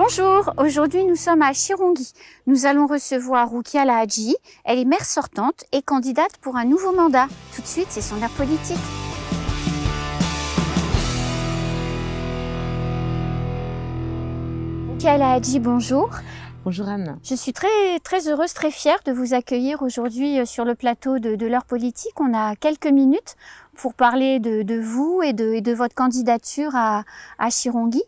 Bonjour, aujourd'hui nous sommes à Chirongui. Nous allons recevoir Roukia Lahadji. Elle est maire sortante et candidate pour un nouveau mandat. Tout de suite, c'est son air politique. Roukia Lahadji, bonjour. Bonjour Anne. Je suis très heureuse, très fière de vous accueillir aujourd'hui sur le plateau de l'heure politique. On a quelques minutes pour parler de vous et de votre candidature à Chirongui.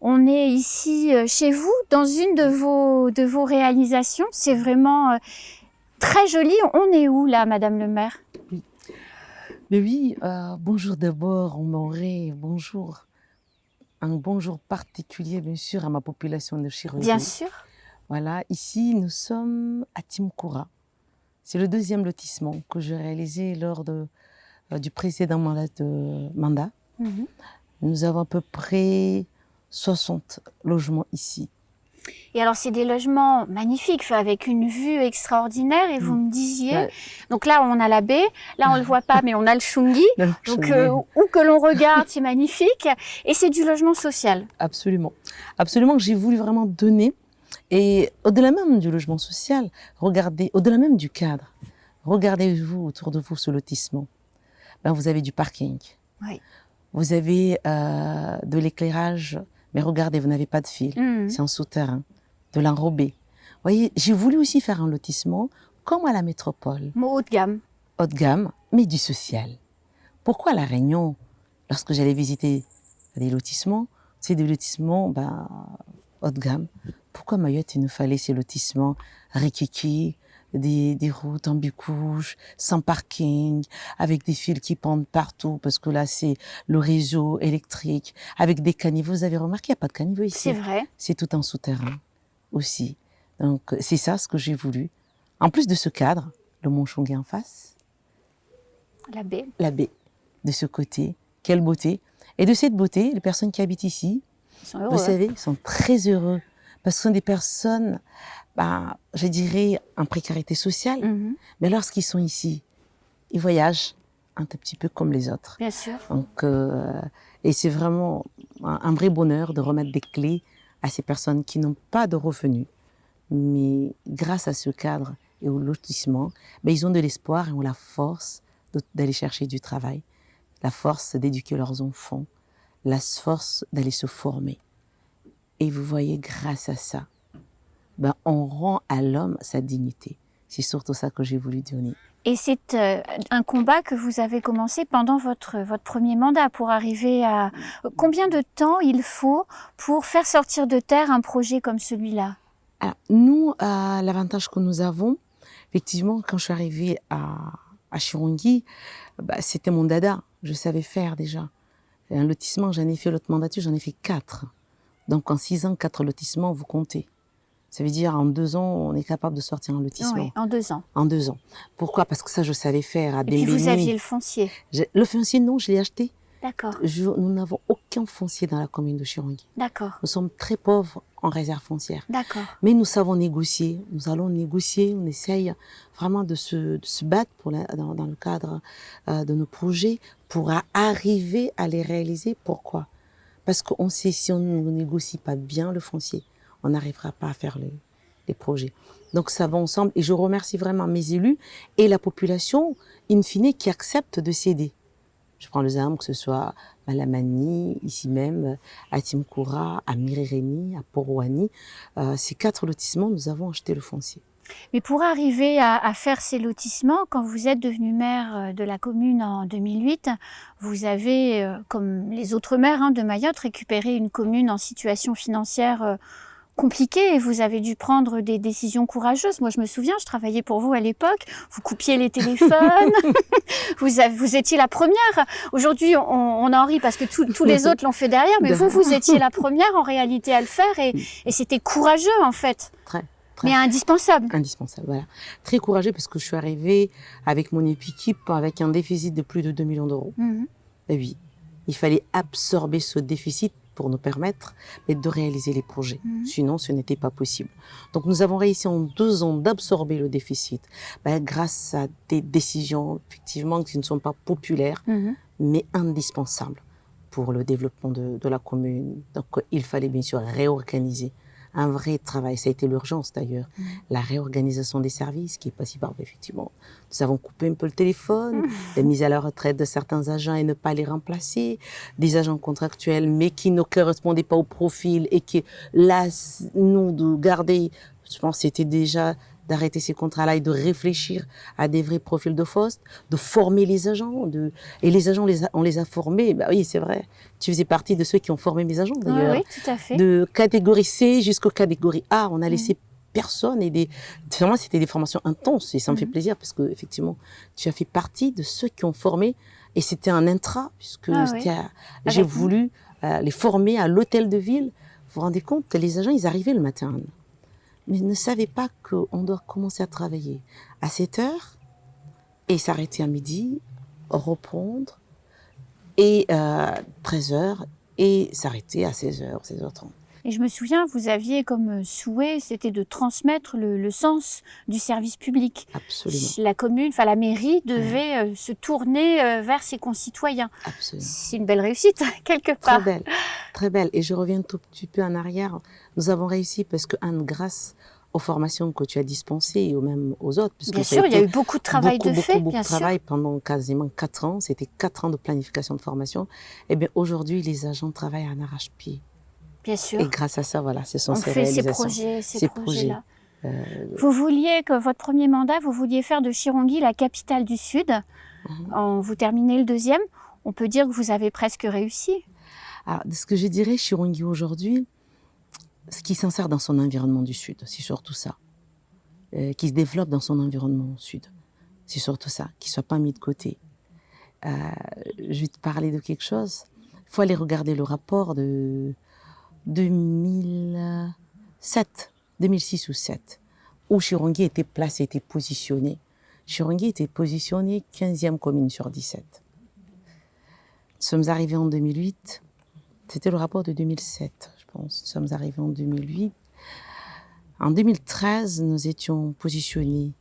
On est ici chez vous, dans une de vos réalisations. C'est vraiment très joli. On est où là, Madame le maire? Oui, mais oui, bonjour d'abord, Honoré, bonjour. Un bonjour particulier, bien sûr, à ma population de Chirongui. Bien sûr. Voilà, ici, nous sommes à Timkoura. C'est le deuxième lotissement que j'ai réalisé lors du précédent mandat. Nous avons à peu près 60 logements ici. Et alors, c'est des logements magnifiques, avec une vue extraordinaire. Et vous me disiez, Ouais. donc là, on a la baie. Là, on le voit pas, mais on a le Chungui. Donc, où que l'on regarde, c'est magnifique. Et c'est du logement social. Absolument. Absolument, j'ai voulu vraiment donner. Et au-delà même du logement social, regardez, au-delà même du cadre, regardez-vous autour de vous ce lotissement. Ben, vous avez du parking. Oui. Vous avez de l'éclairage. Mais regardez, vous n'avez pas de fil, c'est en souterrain, de l'enrobé. Vous voyez, j'ai voulu aussi faire un lotissement comme à la métropole. Haut de gamme. Haut de gamme, mais du social. Pourquoi à La Réunion, lorsque j'allais visiter des lotissements, c'est des lotissements haut de gamme. Pourquoi Mayotte, il nous fallait ces lotissements rikiki, des routes en bicouche, sans parking, avec des fils qui pendent partout, parce que là, c'est le réseau électrique, avec des caniveaux. Vous avez remarqué, il n'y a pas de caniveau ici. C'est vrai. C'est tout en souterrain aussi. Donc, c'est ça ce que j'ai voulu. En plus de ce cadre, le Mont Chongui en face. La baie. La baie, de ce côté. Quelle beauté. Et de cette beauté, les personnes qui habitent ici, vous savez, sont très heureux. Parce que ce sont des personnes, je dirais, en précarité sociale. Mais lorsqu'ils sont ici, ils voyagent un tout petit peu comme les autres. Bien sûr. Donc, et c'est vraiment un vrai bonheur de remettre des clés à ces personnes qui n'ont pas de revenus. Mais grâce à ce cadre et au lotissement, ils ont de l'espoir et ont la force d'aller chercher du travail, la force d'éduquer leurs enfants, la force d'aller se former. Et vous voyez, grâce à ça, on rend à l'homme sa dignité. C'est surtout ça que j'ai voulu donner. Et c'est un combat que vous avez commencé pendant votre premier mandat pour arriver à... Combien de temps il faut pour faire sortir de terre un projet comme celui-là? Alors, nous, l'avantage que nous avons, effectivement, quand je suis arrivée à Chirongui, c'était mon dada. Je savais faire déjà. Et un lotissement, j'en ai fait l'autre mandature, j'en ai fait 4. Donc, en 6 ans, 4 lotissements, vous comptez. Ça veut dire, en 2 ans, on est capable de sortir un lotissement. Oui, en 2 ans. En 2 ans. Pourquoi? Parce que ça, je savais faire. Et puis, vous aviez le foncier. Le foncier, non, je l'ai acheté. D'accord. Nous n'avons aucun foncier dans la commune de Chirongui. D'accord. Nous sommes très pauvres en réserve foncière. D'accord. Mais nous savons négocier. Nous allons négocier. On essaye vraiment de se battre dans le cadre de nos projets pour arriver à les réaliser. Pourquoi? Parce qu'on sait, si on ne négocie pas bien le foncier, on n'arrivera pas à faire les projets. Donc ça va ensemble. Et je remercie vraiment mes élus et la population, in fine, qui accepte de céder. Je prends l'exemple que ce soit à Lamani, ici même, à Timkoura, à Mirireni, à Porouani. Ces 4 lotissements, nous avons acheté le foncier. Mais pour arriver à faire ces lotissements, quand vous êtes devenu maire de la commune en 2008, vous avez, comme les autres maires de Mayotte, récupéré une commune en situation financière compliqué et vous avez dû prendre des décisions courageuses. Moi, je me souviens, je travaillais pour vous à l'époque. Vous coupiez les téléphones. vous étiez la première. Aujourd'hui, on en rit parce que tous les autres l'ont fait derrière, mais vous étiez la première en réalité à le faire et c'était courageux en fait. Très. Mais indispensable. Indispensable, voilà. Très courageux parce que je suis arrivée avec mon équipe avec un déficit de plus de 2 millions d'euros. Et oui, il fallait absorber ce déficit pour nous permettre de réaliser les projets. Sinon, ce n'était pas possible. Donc, nous avons réussi en 2 ans d'absorber le déficit grâce à des décisions, effectivement, qui ne sont pas populaires, mais indispensables pour le développement de la commune. Donc, il fallait bien sûr réorganiser un vrai travail. Ça a été l'urgence d'ailleurs. La réorganisation des services qui est passée par, effectivement, nous avons coupé un peu le téléphone, la mise à la retraite de certains agents et ne pas les remplacer, des agents contractuels mais qui ne correspondaient pas au profil et qui, là, nous, de garder, je pense que c'était déjà d'arrêter ces contrats-là et de réfléchir à des vrais profils de poste, de former les agents. Et les agents, on les a formés. Bah oui, c'est vrai. Tu faisais partie de ceux qui ont formé mes agents, d'ailleurs. Oui, tout à fait. De catégorie C jusqu'aux catégorie A, on a laissé personne. Vraiment, c'était des formations intenses. Et ça me fait plaisir parce que, effectivement, tu as fait partie de ceux qui ont formé. Et c'était un intra, puisque j'ai voulu les former à l'hôtel de ville. Vous vous rendez compte que les agents, ils arrivaient le matin, mais ils ne savaient pas qu'on doit commencer à travailler à 7 heures et s'arrêter à midi, reprendre, et 13 heures et s'arrêter à 16 heures, 16h30. Et je me souviens, vous aviez comme souhait, c'était de transmettre le sens du service public. Absolument. La commune, enfin la mairie devait se tourner vers ses concitoyens. Absolument. C'est une belle réussite, quelque part. Très belle, très belle. Et je reviens un tout petit peu en arrière. Nous avons réussi parce que, Anne, grâce aux formations que tu as dispensées et même aux autres. Bien sûr, il y a eu beaucoup de travail de fait, beaucoup de travail pendant quasiment 4 ans. C'était 4 ans de planification de formation. Et bien aujourd'hui, les agents travaillent en arrache-pied. Bien sûr. Et grâce à ça, voilà, ce sont on ces fait réalisations. ces projets-là. Vous vouliez, que votre premier mandat, vous vouliez faire de Chirongui la capitale du Sud. Vous terminez le deuxième. On peut dire que vous avez presque réussi. Alors, ce que je dirais, Chirongui aujourd'hui, ce qui s'insère dans son environnement du Sud, c'est surtout ça. Qui se développe dans son environnement Sud. C'est surtout ça, qui ne soit pas mis de côté. Je vais te parler de quelque chose. Il faut aller regarder le rapport de 2006 ou 2007, où Chirongui était placé, était positionné. Chirongui était positionné 15e commune sur 17. Nous sommes arrivés en 2008. C'était le rapport de 2007, je pense. Nous sommes arrivés en 2008. En 2013, nous étions positionnés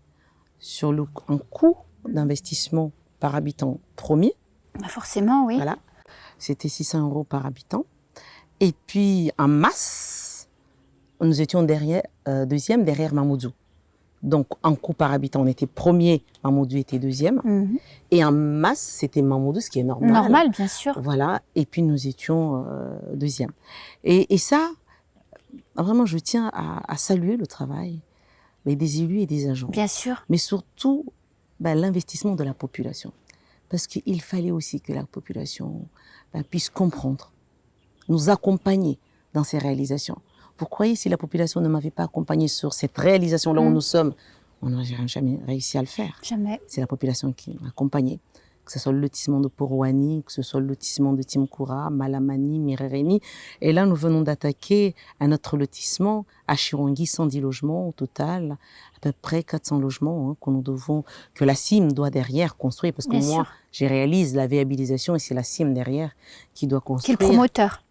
sur un coût d'investissement par habitant premier. Forcément, oui. Voilà. C'était 600 € par habitant. Et puis, en masse, nous étions deuxième derrière Mamoudzou. Donc, en coût par habitant, on était premier, Mamoudzou était deuxième. Et en masse, c'était Mamoudzou, ce qui est normal. Normal, bien sûr. Voilà. Et puis, nous étions deuxième. Et ça, vraiment, je tiens à saluer le travail des élus et des agents. Bien sûr. Mais surtout, l'investissement de la population. Parce qu'il fallait aussi que la population puisse comprendre, nous accompagner dans ces réalisations. Vous croyez, si la population ne m'avait pas accompagné sur cette réalisation-là où nous sommes, on n'aurait jamais réussi à le faire. Jamais. C'est la population qui m'a accompagné. Que ce soit le lotissement de Porouani, que ce soit le lotissement de Timkoura, Malamani, Mirereni. Et là, nous venons d'attaquer un autre lotissement à Chirongui, 110 logements au total, à peu près 400 logements que la CIM doit derrière construire. Parce que moi, je réalise la viabilisation et c'est la CIM derrière qui doit construire. Qui est le promoteur.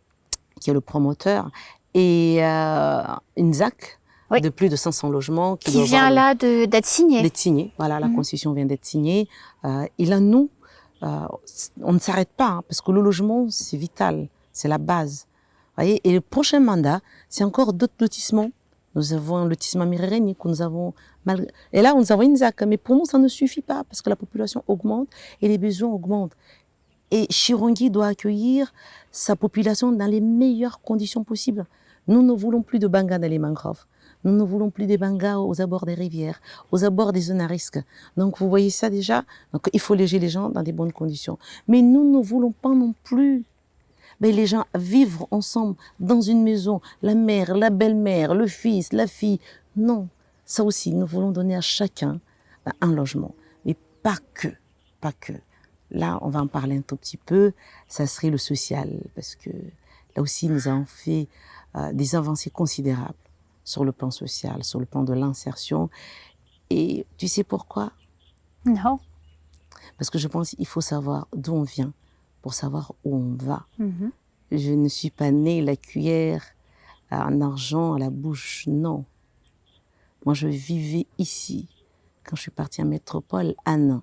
Qui est le promoteur. Et une ZAC de plus de 500 logements. Qui vient là d'être signée. D'être signée, voilà, la concession vient d'être signée. Et là, nous, on ne s'arrête pas, parce que le logement, c'est vital, c'est la base. Voyez, et le prochain mandat, c'est encore d'autres lotissements. Nous avons un lotissement Mirereni que nous avons... Et là, nous avons une ZAC, mais pour nous, ça ne suffit pas, parce que la population augmente et les besoins augmentent. Et Chirongui doit accueillir sa population dans les meilleures conditions possibles. Nous ne voulons plus de bangas dans les mangroves. Nous ne voulons plus des bangas aux abords des rivières, aux abords des zones à risque. Donc, vous voyez ça déjà. Donc, il faut loger les gens dans des bonnes conditions. Mais nous ne voulons pas non plus les gens vivre ensemble dans une maison. La mère, la belle-mère, le fils, la fille. Non, ça aussi, nous voulons donner à chacun un logement. Mais pas que. Là, on va en parler un tout petit peu. Ça serait le social, parce que là aussi, nous avons fait des avancées considérables sur le plan social, sur le plan de l'insertion. Et tu sais pourquoi? Non. Parce que je pense qu'il faut savoir d'où on vient pour savoir où on va. Je ne suis pas née la cuillère en argent à la bouche, non. Moi, je vivais ici. Quand je suis partie en métropole, à Nain,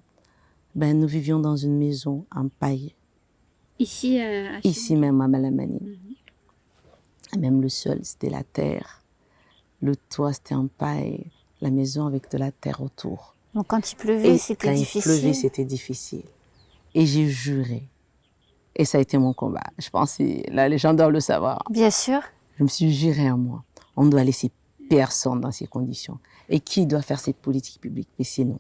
nous vivions dans une maison en paille. Ici, ici même à Malamani. Même le sol, c'était la terre. Le toit, c'était en paille, la maison avec de la terre autour. Donc quand il pleuvait, c'était difficile. Quand il pleuvait, c'était difficile. Et j'ai juré. Et ça a été mon combat. Je pense que les gens doivent le savoir. Bien sûr. Je me suis juré à moi. On doit laisser personne dans ces conditions. Et qui doit faire cette politique publique? Mais c'est nous.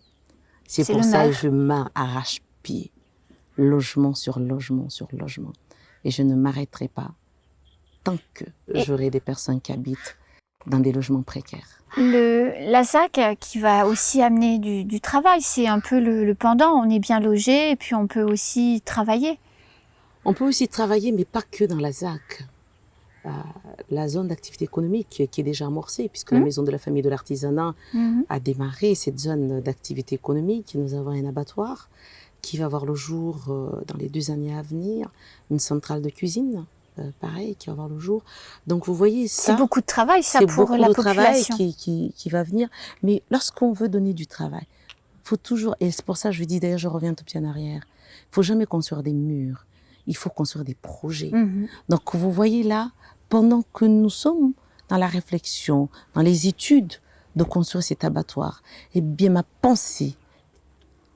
C'est pour ça que je m'arrache-pied. Logement sur logement sur logement. Et je ne m'arrêterai pas tant que j'aurai des personnes qui habitent dans des logements précaires. La ZAC qui va aussi amener du travail, c'est un peu le pendant. On est bien logé et puis on peut aussi travailler. On peut aussi travailler, mais pas que dans la ZAC. La zone d'activité économique qui est déjà amorcée, puisque la Maison de la Famille de l'Artisanat a démarré cette zone d'activité économique. Nous avons un abattoir qui va voir le jour dans les 2 années à venir, une centrale de cuisine, pareil, qui va voir le jour. Donc vous voyez ça. C'est beaucoup de travail, ça, pour la population. C'est beaucoup de travail qui va venir. Mais lorsqu'on veut donner du travail, il faut toujours, et c'est pour ça que je dis, d'ailleurs, je reviens un tout petit en arrière, il ne faut jamais construire des murs, il faut construire des projets. Donc vous voyez là, pendant que nous sommes dans la réflexion, dans les études de construire cet abattoir, eh bien ma pensée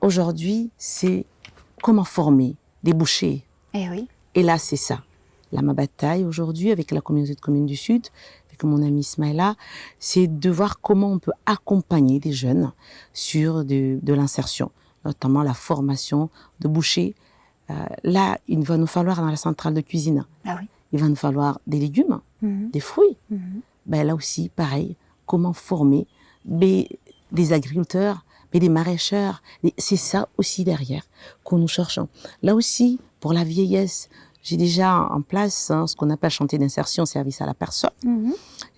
aujourd'hui, c'est comment former des bouchers. Eh oui. Et là, c'est ça. Là, ma bataille aujourd'hui avec la communauté de communes du Sud, avec mon ami Ismaïla, c'est de voir comment on peut accompagner des jeunes sur de l'insertion, notamment la formation de bouchers. Là, il va nous falloir dans la centrale de cuisine, il va nous falloir des légumes, des fruits. Ben, là aussi, pareil, comment former des agriculteurs, mais des maraîcheurs. C'est ça aussi derrière que nous cherchons. Là aussi, pour la vieillesse, j'ai déjà en place ce qu'on appelle chantier d'insertion, service à la personne.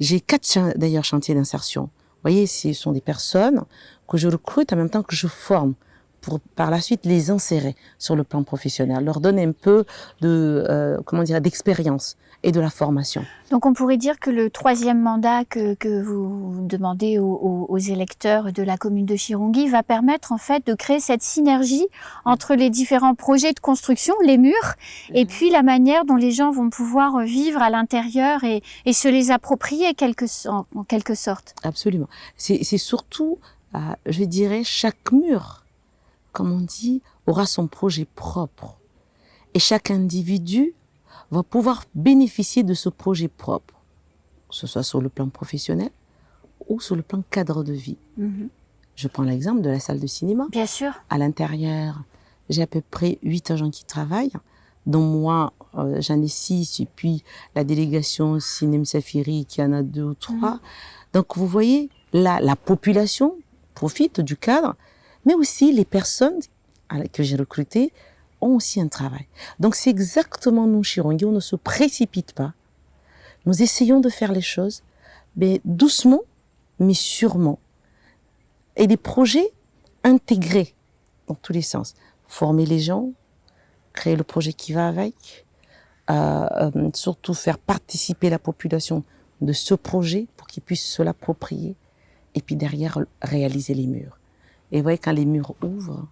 J'ai 4 d'ailleurs chantiers d'insertion. Vous voyez, ce sont des personnes que je recrute en même temps que je forme pour par la suite les insérer sur le plan professionnel, leur donner un peu de d'expérience et de la formation. Donc on pourrait dire que le 3e mandat que vous demandez aux électeurs de la commune de Chirongui va permettre en fait de créer cette synergie entre les différents projets de construction, les murs, et puis la manière dont les gens vont pouvoir vivre à l'intérieur et se les approprier en quelque sorte. Absolument. C'est surtout, je dirais, chaque mur, comme on dit, aura son projet propre. Et chaque individu va pouvoir bénéficier de ce projet propre, que ce soit sur le plan professionnel ou sur le plan cadre de vie. Je prends l'exemple de la salle de cinéma. Bien sûr. À l'intérieur, j'ai à peu près 8 agents qui travaillent, dont moi, j'en ai 6, et puis la délégation Cinéma Safiri qui en a 2 ou 3. Donc vous voyez, là, la population profite du cadre, mais aussi les personnes que j'ai recrutées ont aussi un travail. Donc c'est exactement nous, Chirongui, on ne se précipite pas. Nous essayons de faire les choses, mais doucement, mais sûrement. Et des projets intégrés dans tous les sens. Former les gens, créer le projet qui va avec, surtout faire participer la population de ce projet pour qu'ils puissent se l'approprier, et puis derrière réaliser les murs. Et vous voyez, quand les murs ouvrent,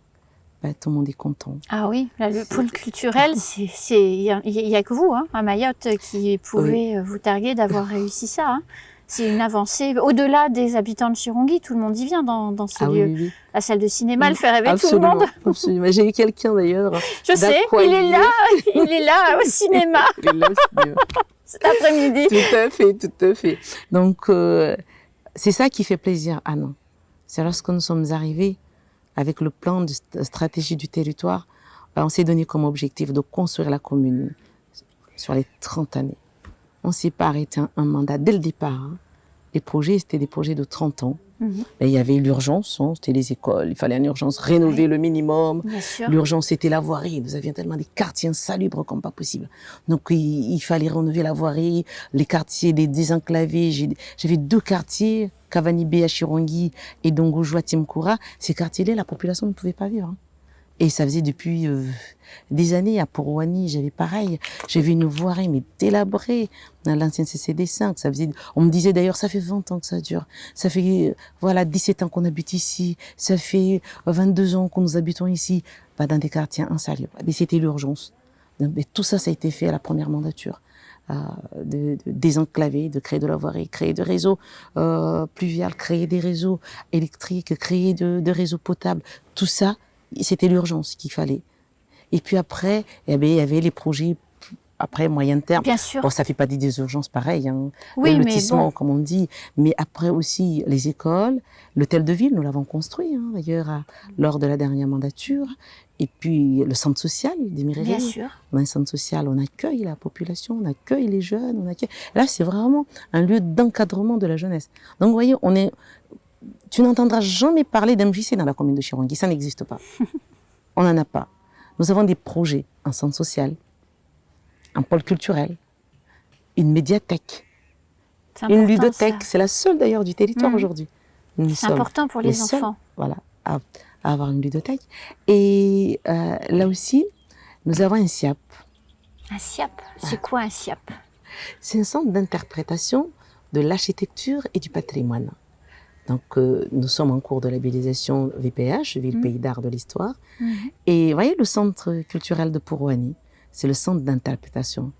tout le monde est content. Ah oui, là, le pôle culturel, il y a que vous, à Mayotte, qui pouvez vous targuer d'avoir réussi ça. C'est une avancée. Au-delà des habitants de Chirongui, tout le monde y vient dans ce lieu. Oui. La salle de cinéma, elle fait rêver tout le monde. Absolument. J'ai eu quelqu'un d'ailleurs. Je sais, il est là au cinéma. Il est là au cinéma. Cet après-midi. Tout à fait. Donc, c'est ça qui fait plaisir, Anna. C'est lorsque nous sommes arrivés avec le plan de stratégie du territoire, on s'est donné comme objectif de construire la commune sur les 30 années. On ne s'est pas arrêté un mandat dès le départ. Les projets, c'était des projets de 30 ans. Et il y avait l'urgence, c'était les écoles. Il fallait en urgence rénover le minimum. L'urgence, c'était la voirie. Nous avions tellement des quartiers insalubres comme pas possible. Donc, il fallait rénover la voirie, les quartiers, les désenclavés. J'avais 2 quartiers, Kavanibé à Chirongui et Dongojo à Timkoura. Ces quartiers-là, la population ne pouvait pas vivre. Et ça faisait depuis des années à Porouani, j'avais pareil. J'avais une voirie, mais délabrée, dans l'ancienne CCD5. Ça faisait, on me disait d'ailleurs, ça fait 20 ans que ça dure. Ça fait, 17 ans qu'on habite ici. Ça fait 22 ans que nous habitons ici. Dans des quartiers insalubres. Mais c'était l'urgence. Mais tout ça, ça a été fait à la première mandature. de désenclaver, de créer de la voirie, créer des réseaux pluviales, créer des réseaux électriques, créer de réseaux potables. Tout ça, c'était l'urgence qu'il fallait. Et puis après, eh bien, il y avait les projets après moyen terme. Bien sûr. Bon, ça fait pas des urgences pareilles, hein. Oui, Le mais lotissement, bon. comme on dit. Mais après aussi, les écoles, l'hôtel de ville, nous l'avons construit, hein, d'ailleurs, lors de la dernière mandature. Et puis, le centre social des Bien Mireilles. sûr. Dans un centre social, on accueille la population, on accueille les jeunes, on accueille... Là, c'est vraiment un lieu d'encadrement de la jeunesse. Donc, vous voyez, tu n'entendras jamais parler d'MJC dans la commune de Chirongui. Ça n'existe pas. On n'en a pas. Nous avons des projets, un centre social, un pôle culturel, une médiathèque, C'est une important, ludothèque. ça. C'est la seule d'ailleurs du territoire Mhm. aujourd'hui. C'est important pour les seuls, enfants. voilà, à avoir une ludothèque. Et là aussi, nous avons un SIAP. Un SIAP, c'est quoi un SIAP? C'est un centre d'interprétation de l'architecture et du patrimoine. Donc, nous sommes en cours de labellisation VPH, Ville Pays d'Art de l'Histoire. Et vous voyez, le centre culturel de Pourouani, c'est le centre d'interprétation.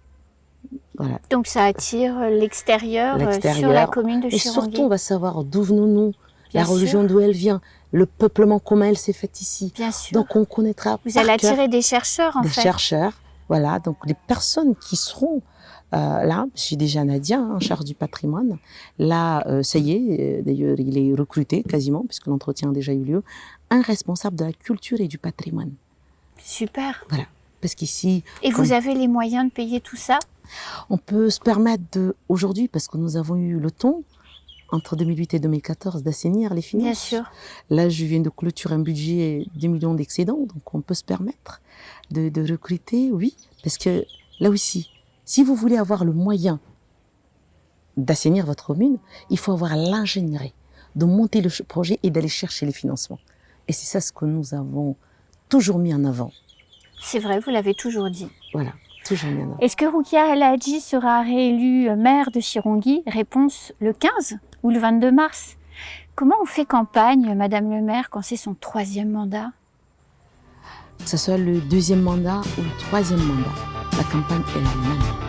Voilà. Donc ça attire l'extérieur sur la commune de Et Chirongui. surtout, on va savoir d'où venons-nous, Bien la religion sûr. d'où elle vient, le peuplement, comment elle s'est faite ici. Bien sûr. Donc, on connaîtra Vous par allez cœur attirer des chercheurs, en des fait. chercheurs, voilà, donc des personnes qui seront là. J'ai déjà Nadia en charge du patrimoine. Là, ça y est, d'ailleurs, il est recruté quasiment, puisque l'entretien a déjà eu lieu, un responsable de la culture et du patrimoine. Super. Voilà, parce qu'ici... Et vous avez les moyens de payer tout ça? On peut se permettre aujourd'hui, parce que nous avons eu le temps, entre 2008 et 2014, d'assainir les finances. Bien sûr. Là, je viens de clôturer un budget de 2 millions d'excédents, donc on peut se permettre de recruter, oui, parce que là aussi, si vous voulez avoir le moyen d'assainir votre commune, il faut avoir l'ingénierie de monter le projet et d'aller chercher les financements. Et c'est ça ce que nous avons toujours mis en avant. C'est vrai, vous l'avez toujours dit. Voilà, toujours mis en avant. Est-ce que Roukia El Hadji sera réélu maire de Chirongui? Réponse le 15 ou le 22 mars. Comment on fait campagne, Madame le maire, quand c'est son 3e mandat? Que ce soit le 2e mandat ou le 3e mandat, la campagne est la même.